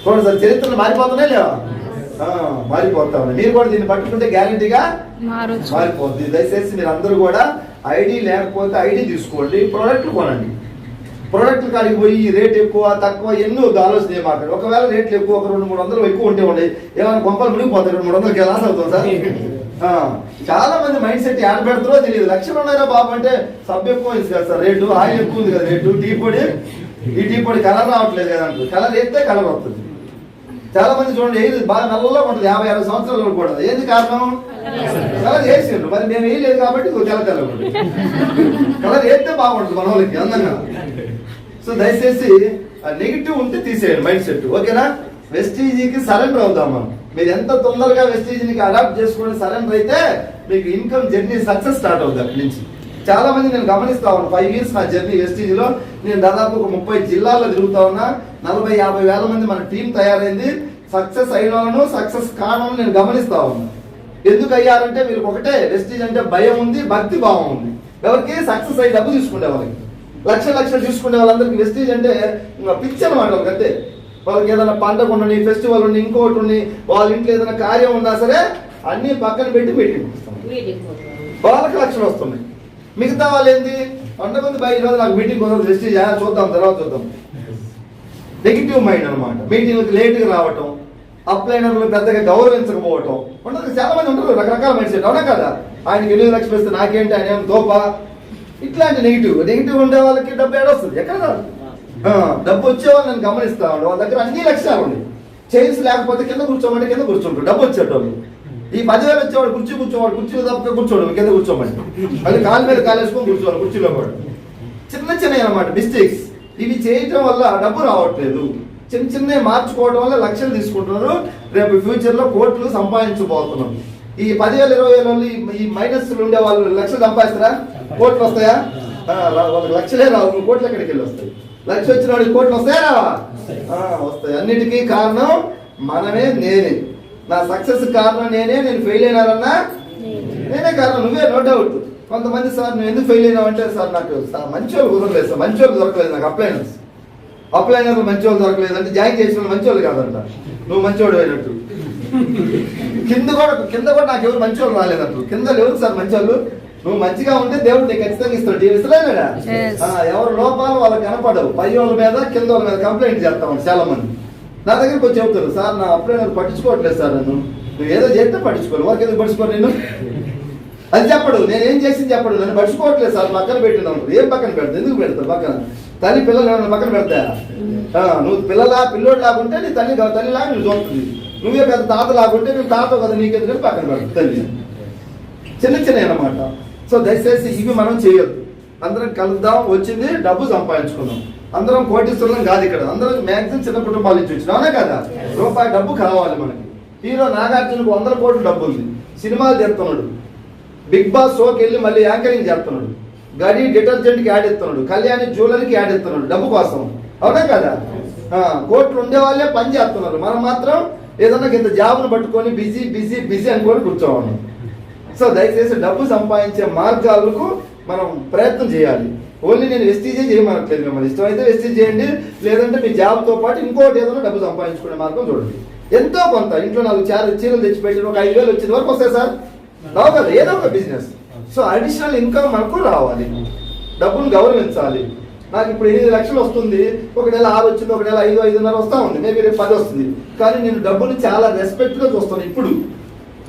చూడండి సార్, చరిత్రలు మారిపోతున్నాయి లేవా? మారిపోతా ఉన్నాయి. మీరు కూడా దీన్ని పట్టుకుంటే గ్యారంటీగా మారిపోతుంది. దయచేసి మీరు అందరూ కూడా ఐడి లేకపోతే ఐడి తీసుకోండి, ప్రోడక్ట్లు కొనండి. ప్రోడక్ట్లు కాడికి పోయి రేట్ ఎక్కువ తక్కువ ఎన్నో ఆలోచన చేయమాకండి. ఒకవేళ రేట్లు ఎక్కువ, ఒక 200-300 ఎక్కువ ఉంటే ఉండే ఏమైనా గొప్పలు మునిగిపోతాయి. 200-300 లాస్ అవుతుంది సార్. చాలా మంది మైండ్ సెట్ యాడ్ పెడతారో తెలియదు. లక్షలు ఉన్నారా బాబు అంటే సబ్బు ఎక్కువ ఉంది కదా సార్ రేటు, ఆయిల్ ఎక్కువ ఉంది కదా రేటు, టీ పొడి, ఈ టీ పొడి కలర్ రావట్లేదు కదా అంటారు. కలర్ వేస్తే కలర్ వస్తుంది. చాలా మంది చూడండి ఏది బాగా నల్లగా ఉంటుంది, 50-60 సంవత్సరాలు కూడా. ఏంది కారణం? కలర్ వేసిండ్రు. మరి మేము వేయలేదు కాబట్టి తెల్ల ఉంటుంది. కలర్ వేస్తే బాగుంటుంది మన వాళ్ళకి అందంగా. సో దయచేసి నెగిటివ్ ఉంటే తీసేయండి మైండ్ సెట్, ఓకేనా? వెస్టీజీకి సరెండర్ అవుదాం మనం. మీరు ఎంత తొందరగా వెస్టీజీకి అడాప్ట్ చేసుకుని సరెండర్ అయితే మీకు ఇన్కమ్ జర్నీ సక్సెస్ స్టార్ట్ అవుతుంది అక్కడి నుంచి. చాలా మంది నేను గమనిస్తా ఉన్నాను. 5 years నా జర్నీ వెస్టీజీలో. నేను దాదాపు ఒక 30 జిల్లాల్లో తిరుగుతా ఉన్నా. 40-50 వేల మంది మన టీం తయారైంది. సక్సెస్ అయిన వాళ్ళను, సక్సెస్ కావడం నేను గమనిస్తా ఉన్నా. ఎందుకు అయ్యారంటే మీరు ఒకటే, వెస్టీజ్ అంటే భయం ఉంది, భక్తి భావం ఉంది. ఎవరికి? సక్సెస్ అయ్యి డబ్బు తీసుకునే వాళ్ళకి, లక్షలు తీసుకునే వాళ్ళందరికీ వెస్టీజ్ అంటే పిచ్చి అనమాట. వాళ్ళకంటే వాళ్ళకి ఏదైనా పండగ ఉండని, ఫెస్టివల్ ఉండి, ఇంకోటి ఉండి, వాళ్ళ ఇంట్లో ఏదైనా కార్యం ఉన్నా సరే అన్ని పక్కన పెట్టి మీటింగ్ వాళ్ళకి లక్షలు వస్తున్నాయి. మిగతా వాళ్ళు ఏంది, పండగ ఉంది బయట రోజు నాకు మీటింగ్ కుదరదు, వెస్టీజ్ చూద్దాం తర్వాత చూద్దాం. నెగిటివ్ మైండ్ అనమాట. మీటింగ్కి లేట్గా రావటం, అప్లైనర్లు పెద్దగా గౌరవించకపోవటం ఉండదు. చాలా మంది ఉంటారు రకరకాల మైండ్ సెట్, అవునా కదా? ఆయనకి 8 లక్షలు ఇస్తే నాకేంటి, ఆయన ఏం తోప, ఇట్లాంటి నెగిటివ్ ఉండే వాళ్ళకి డబ్బు ఏడొస్తుంది. ఎక్కడ రాదు. డబ్బు వచ్చేవాళ్ళు నేను గమనిస్తా ఉండే వాళ్ళ దగ్గర అన్ని లక్షణాలు ఉన్నాయి. చైన్స్ లేకపోతే కింద కూర్చోమంటే కింద కూర్చుంటారు. డబ్బు వచ్చేటోళ్ళు. ఈ 10,000 వచ్చేవాడు కూర్చోవాడు, కుర్చీలో తప్పక కూర్చోడు, కింద కూర్చోమంటే అది కాలు మీద కాలేసుకొని కూర్చోవాలి కుర్చీలో కూడా. చిన్న అనమాట మిస్టేక్స్. ఇవి చేయటం వల్ల డబ్బు రావట్లేదు. చిన్నవి మార్చుకోవడం వల్ల లక్షలు తీసుకుంటున్నారు. రేపు ఫ్యూచర్ లో కోట్లు సంపాదించబోతున్నాం. ఈ 10,000-20,000 ఈ మైనస్ ఉండే వాళ్ళు లక్షలు సంపాదిస్తారా? కోట్లు వస్తాయా? వాళ్ళకి లక్షలే రావు. కోట్లు ఎక్కడికి వెళ్ళి వస్తాయి? లక్ష వచ్చిన వాడికి కోట్లు వస్తాయా రావా? వస్తాయి. అన్నిటికీ కారణం మనమే, నేనే. నా సక్సెస్ కారణం నేనే. నేను ఫెయిల్ అయినారన్నా నేనే కారణం, నువ్వే, నో డౌట్. కొంతమంది సార్ నువ్వు ఎందుకు ఫెయిల్ అయినావు అంటే, సార్ నాకు మంచి వాళ్ళు కుదరలేదు సార్, మంచి వాళ్ళు దొరకలేదు నాకు. అప్లైనర్లు మంచి వాళ్ళు దొరకలేదు అంటే జాయిన్ చేసిన వాళ్ళు మంచి వాళ్ళు కాదంట, నువ్వు మంచివాడు అయినట్టు. కింద కూడా నాకు ఎవరు మంచి వాళ్ళు రాలేదంటారు. కింద ఎవరు సార్ మంచి వాళ్ళు? నువ్వు మంచిగా ఉంటే దేవుడు నీకు ఖచ్చితంగా ఇస్తాడు. ఇస్తలేదా? ఎవరు లోపాలు వాళ్ళకి కనపడవు. పై వాళ్ళ మీద కింద వాళ్ళ మీద కంప్లైంట్ చేస్తామండి చాలా మంది. నా దగ్గరకు వచ్చి చెబుతారు, సార్ నా అప్లైనర్ పట్టించుకోవట్లేదు సార్, నువ్వు ఏదో చేస్తే పట్టించుకోవాలి, వారికి ఎందుకు పట్టించుకోవాలి నేను అది చెప్పడు. నేనేం చేసింది చెప్పడు. నన్ను పట్టించుకోవట్లేదు సార్, పక్కన పెట్టినాను. ఏం పక్కన పెడతా? ఎందుకు పెడతావు పక్కన? తల్లి పిల్లలు ఏమన్నా పక్కన పెడతా? నువ్వు పిల్లోడు లాగుంటే నీ తల్లిలాగా నువ్వు చూస్తుంది. నువ్వే పెద్ద తాత లాగుంటే నువ్వు తాత కదా, నీకెందుకంటే పక్కన పెడతా తల్లి. చిన్న అన్నమాట. సో దయచేసి ఇవి మనం చేయొద్దు. అందరం కలుద్దాం, వచ్చింది డబ్బు సంపాదించుకుందాం. అందరం కోటీశ్వరులం కాదు ఇక్కడ. అందరం మ్యాక్సిమం చిన్న కుటుంబాల నుంచి వచ్చిన, అవునా కదా? రూపాయి డబ్బు కావాలి మనకి. హీరో నాగార్జునకు 100 కోట్ల డబ్బు ఉంది, సినిమాలు చేస్తున్నాడు. బిగ్ బాస్ షోకి వెళ్ళి మళ్ళీ యాంకరింగ్ చేస్తున్నాడు. గడి డిటర్జెంట్కి యాడ్ ఇస్తున్నాడు. కళ్యాణి జ్యువెలరీకి యాడ్ ఇస్తున్నాడు డబ్బు కోసం, అవునా కదా? కోట్లు ఉండే వాళ్ళే పని చేస్తున్నారు. మనం మాత్రం ఏదన్నా ఇంత జాబును పట్టుకొని బిజీ అనుకొని కూర్చోవాలి. సో దయచేసి డబ్బు సంపాదించే మార్గాలకు మనం ప్రయత్నం చేయాలి. ఓన్లీ నేను వెస్టీజే చేయమనట్లేదు మిమ్మల్ని. ఇష్టమైతే వెస్టీజ్ చేయండి, లేదంటే మీ జాబ్తో పాటు ఇంకోటి ఏదైనా డబ్బు సంపాదించుకునే మార్గం చూడండి. ఎంతో కొంత ఇంట్లో 4 చీరలు తెచ్చిపెట్టి ఒక 5,000 వచ్చేది వరకు వస్తాయి సార్, రావు కదా? ఏదో ఒక బిజినెస్. సో అడిషనల్ ఇన్కమ్ మనకు రావాలి. డబ్బును గౌరవించాలి. నాకు ఇప్పుడు 8 లక్షలు వస్తుంది, ఒక నెల 6 వచ్చింది, ఒక నెల 5, 5.5 వస్తా ఉంది, మేబీ రేపు 10 వస్తుంది. కానీ నేను డబ్బుని చాలా రెస్పెక్ట్గా చూస్తాను ఇప్పుడు.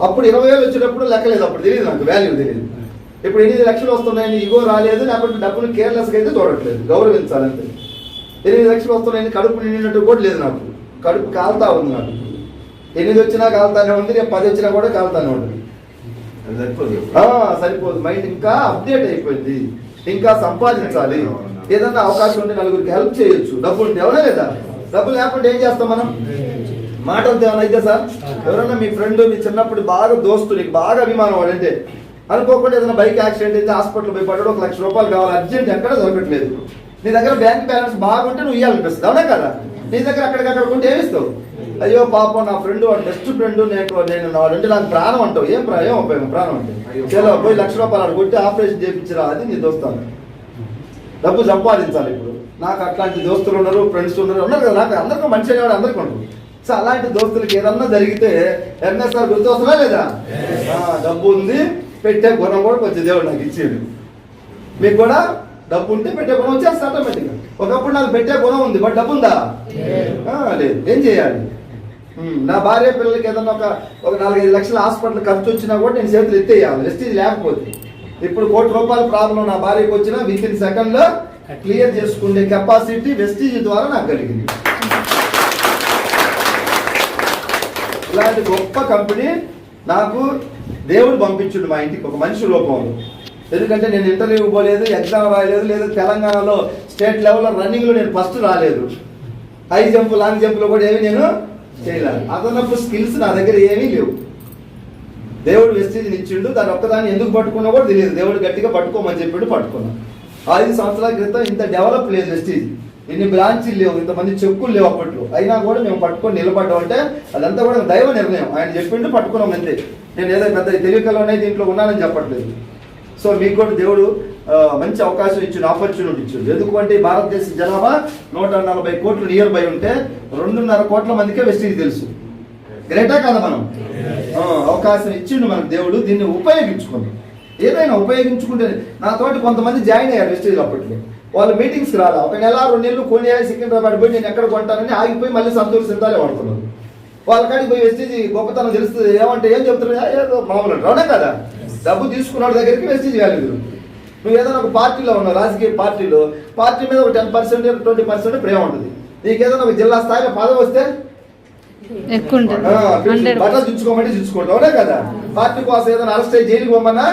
అప్పుడు 20,000 వచ్చేటప్పుడు లెక్కలేదు, అప్పుడు తెలియదు నాకు, వాల్యూ తెలియదు. ఇప్పుడు 8 లక్షలు వస్తున్నాయని ఇగో రాలేదు, లేకపోతే డబ్బును కేర్లెస్గా అయితే చూడట్లేదు, గౌరవించాలంటే. 8 లక్షలు వస్తున్నాయని కడుపు నిండినట్టు కూడా లేదు నాకు. కడుపు కాలుతా ఉంది నాకు. 8 వచ్చినా కాలుతానే ఉంది, రేపు 10 వచ్చినా కూడా కాలుతానే ఉంటుంది. సరిపోదు. మైండ్ ఇంకా అప్డేట్ అయిపోయింది. ఇంకా సంపాదించాలి. ఏదన్నా అవకాశం ఉంటే నలుగురికి హెల్ప్ చేయొచ్చు. డబ్బు ఉంటే, ఎవరే లేదా? డబ్బు లేకుంటే ఏం చేస్తాం మనం? మాటలతో ఏమైనా అయితే సార్, ఎవరన్నా మీ ఫ్రెండ్, మీ చిన్నప్పుడు బాగా దోస్తు, నీకు బాగా అభిమానం వాడంటే, అనుకోకుండా ఏదైనా బైక్ యాక్సిడెంట్ అయితే హాస్పిటల్ పోయి పడ్డాడు, 1 లక్ష రూపాయలు కావాలి అర్జెంట్, ఎక్కడ దొరకట్లేదు. నీ దగ్గర బ్యాంక్ బ్యాలెన్స్ బాగుంటే నువ్వు ఇవ్వాలనిపిస్తుంది, అవునా కదా? నీ దగ్గర అక్కడికక్కడ ఉంటే ఏమిస్తావు? అయ్యో పాపం నా ఫ్రెండ్, వాడు బెస్ట్ ఫ్రెండ్, నేను వాడంటే నాకు ప్రాణం అంటావు. ఏం ఉపయోగం ప్రాణం అంటే? చలో పోయి 1 లక్ష రూపాయలు కొట్టి ఆపరేషన్ చేయించరా, అది నీ దోస్తాను. డబ్బు సంపాదించాలి. ఇప్పుడు నాకు అట్లాంటి దోస్తులు ఉన్నారు, ఫ్రెండ్స్ ఉన్నారు కదా. నాకు అందరికీ మంచిగా వాడు అందరికీ ఉండదు. సో అలాంటి దోస్తులకి ఏదన్నా జరిగితే ఎంఎస్ఆర్ గుర్తు వస్తుందా లేదా? డబ్బు ఉంది, పెట్టే గుణం కూడా కొంచెం దేవుడు నాకు ఇచ్చేది. మీకు కూడా డబ్బు ఉంటే పెట్టే గుణం వచ్చేస్తా ఆటోమేటిక్గా. ఒకప్పుడు నాకు పెట్టే గుణం ఉంది, బట్ డబ్బు ఉందా? లేదు. ఏం చేయాలి? నా భార్య పిల్లలకి ఏదన్నా ఒక 4-5 లక్షల హాస్పిటల్ ఖర్చు వచ్చినా కూడా నేను చేతులు ఎత్తేయాలి, వెస్టీజ్ లేకపోతే. ఇప్పుడు ₹1,00,00,000 ప్రాబ్లం నా భార్యకి వచ్చినా విత్ ఇన్ సెకండ్ లో క్లియర్ చేసుకునే కెపాసిటీ వెస్టీజ్ ద్వారా నాకు కలిగింది. ఇలాంటి గొప్ప కంపెనీ నాకు దేవుడు పంపించుండు మా ఇంటికి, ఒక మనిషి రూపంలో. ఎందుకంటే నేను ఇంటర్వ్యూ పోలేదు, ఎగ్జామ్ రాయలేదు, లేదా తెలంగాణలో స్టేట్ లెవెల్లో రన్నింగ్లో నేను ఫస్ట్ రాలేదు, హై జంప్ లాంగ్ జంప్లో కూడా ఏమి నేను చేయలేదు. అదనపు స్కిల్స్ నా దగ్గర ఏమీ లేవు. దేవుడు వెస్టీజ్ని ఇచ్చిండు, దాని ఒక్కదాన్ని ఎందుకు పట్టుకున్నా కూడా తెలియదు. దేవుడు గట్టిగా పట్టుకోమని చెప్పాడు, పట్టుకున్నాం. 5 సంవత్సరాల క్రితం ఇంత డెవలప్ లేదు వెస్టీజ్, ఇన్ని బ్రాంచీలు లేవు, ఇంతమంది చెక్కులు లేవు అప్పట్లో. అయినా కూడా మేము పట్టుకొని నిలబడ్డాం అంటే అదంతా కూడా దైవ నిర్ణయం. ఆయన చెప్పిండు, పట్టుకున్నాం అంతే. నేను ఏదో పెద్ద తెలివికలోనే దీంట్లో ఉన్నానని చెప్పట్లేదు. సో మీకు కూడా దేవుడు మంచి అవకాశం ఇచ్చిండు, ఆపర్చునిటీ ఇచ్చిండు. ఎందుకంటే భారతదేశ జనాభా 140 కోట్లు నియర్ బై ఉంటే 2.5 కోట్ల మందికే వెస్టీజ్ తెలుసు. గ్రేటా కదా? మనం అవకాశం ఇచ్చిండు మనకు దేవుడు, దీన్ని ఉపయోగించుకుంటాం. ఏదైనా ఉపయోగించుకుంటే నాతోటి కొంతమంది జాయిన్ అయ్యారు వెస్టీజ్ అప్పట్లో. వాళ్ళు మీటింగ్స్కి రాలా, 1 నెల 2 నెలలు కొని సికింద్రాబాద్ పోయి నేను ఎక్కడ కొంటానని ఆగిపోయి మళ్ళీ సంతూరు సిద్ధాలే వాడుతున్నారు. వాళ్ళ కాడికి పోయి వెస్టీజ్ గొప్పతనం తెలుస్తుంది. ఏమంటే ఏం చెప్తున్నారు? ఏదో మామూలు అవునా కదా? డబ్బు తీసుకున్న దగ్గరికి వెస్టీజ్ వాల్యూ. నువ్వు ఏదైనా ఒక పార్టీలో ఉన్నావు, రాజకీయ పార్టీలో, పార్టీ మీద ఒక 10% 20% ప్రేమ ఉంటుంది. నీకు ఏదైనా ఒక జిల్లా స్థాయిలో పదవి వస్తే బట్టలు చుచ్చుకోమంటే చుచ్చుకుంటావు, అవునా కదా? పార్టీ కోసం ఏదైనా అరెస్ట్ అయ్యి జైలుకి పోమన్నా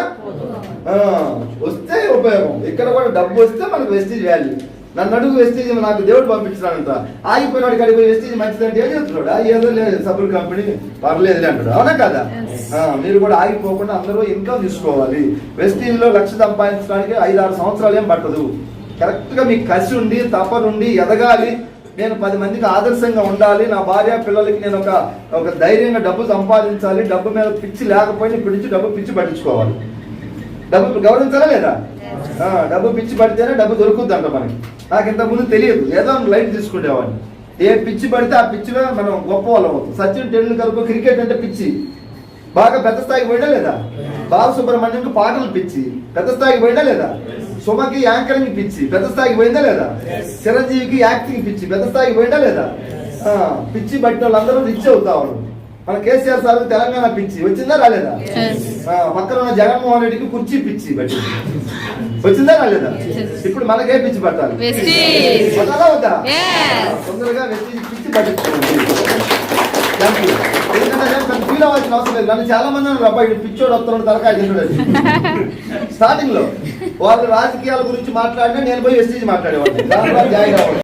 వస్తే ఉపయోగం. ఇక్కడ కూడా డబ్బు వస్తే మనకు వెస్టీజ్ వాల్యూ. నన్ను అడుగు వెస్టీజ్ నాకు దేవుడు పంపించాడంట, ఆగిపోయినాడు కడిగి పోయి వెస్టీజ్ మంచిదంటే ఏం చెప్తున్నాడు? ఏదో లేదు, సబ్బుల కంపెనీ పర్లేదు అంటాడు, అవునా కదా? మీరు కూడా ఆగిపోకుండా అందరూ ఇన్కమ్ తీసుకోవాలి. వెస్టీజ్ లో 1,00,000 సంపాదించడానికి 5-6 సంవత్సరాలు ఏం పట్టదు. కరెక్ట్ గా మీకు కసి ఉండి తపనుండి ఎదగాలి. నేను 10 మందికి ఆదర్శంగా ఉండాలి, నా భార్య పిల్లలకి నేను ఒక ధైర్యంగా డబ్బు సంపాదించాలి, డబ్బు మీద పిచ్చి లేకపోయినా ఇప్పటి నుంచి డబ్బు పిచ్చి పట్టించుకోవాలి. డబ్బు గౌరవించాలా లేదా? డబ్బు పిచ్చి పడితేనే డబ్బు దొరుకుద్ది అంట మనకి. నాకు ఇంతకుముందు తెలియదు, ఏదో లైట్ తీసుకునేవాడిని. ఏ పిచ్చి పడితే ఆ పిచ్చిలో మనం గొప్ప వాళ్ళం అవుతాం. సచిన్ టెండూల్కర్ క్రికెట్ అంటే పిచ్చి, బాగా పెద్ద స్థాయికి పోయినా లేదా? బాలసుబ్రహ్మణ్యంకి పాటలు పిచ్చి, పెద్ద స్థాయికి పోయినా లేదా? సుమకి యాంకరింగ్ పిచ్చి, పెద్ద స్థాయికి పోయిందా లేదా? చిరంజీవికి యాక్టింగ్ పిచ్చి, పెద్ద స్థాయికి పోయినా లేదా? పిచ్చి పట్టిన వాళ్ళందరూ రిచ్ అవుతారు. మన కేసీఆర్ సార్ తెలంగాణ పిచ్చి వచ్చిందా రాలేదా? పక్కన ఉన్న జగన్మోహన్ రెడ్డికి కుర్చీ పిచ్చి పట్టి వచ్చిందా రాలేదా? ఇప్పుడు మనకే పిచ్చి పట్టాలి, పట్టాలా వద్దా? తొందరగా పిచ్చి పట్టించుకోండి. ఎందుకంటే ఫీల్ అవ్వాల్సిన అవసరం లేదు. నన్ను చాలా మంది అబ్బాయి పిచ్చోడు వస్తున్నాడు తలకాయ తింటాడు. స్టార్టింగ్ లో వాళ్ళు రాజకీయాల గురించి మాట్లాడినా నేను పోయి వెస్టీజ్ మాట్లాడేవాడిని, దాంట్లో జాయిన్ అవ్వాలి.